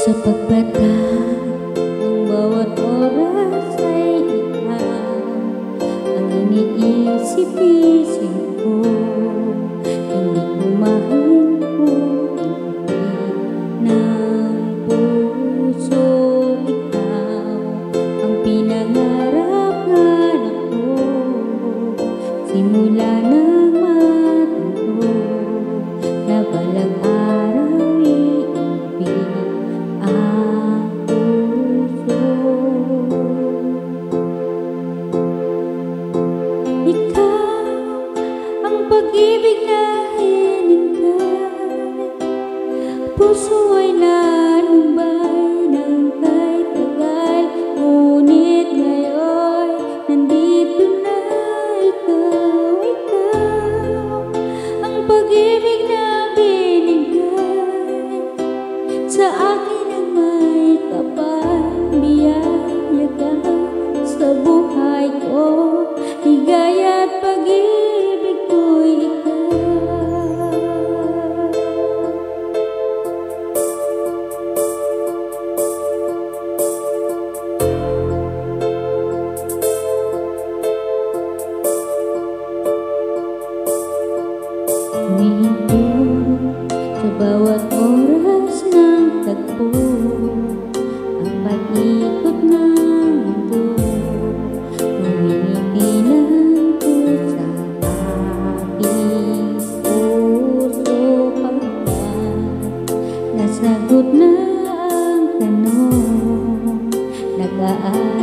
Sa pagbata ng bawat oras ay ikaw ang iniisip-isip ko. Hindi ko mahinto ng puso. Ikaw ang pinangarap-ngarap ko simula nang matanto na balang araw iibig ang puso. Ikaw ang pag-ibig na hinintay, puso ay nanumbay ng kahit tagal. Ngunit ngayon nandito na ikaw, ang pag-ibig na binigay sa akin ang may kapal-biyaya ka sa buhay ko. Ligaya at pag-ibig ko'y ikaw. Humihinto sa bawat oras ng tagpo ang pag-ikot ng mundo. Huminipilang ko sa aking puso pagkat nasagot na ang tanong. Nag-aalala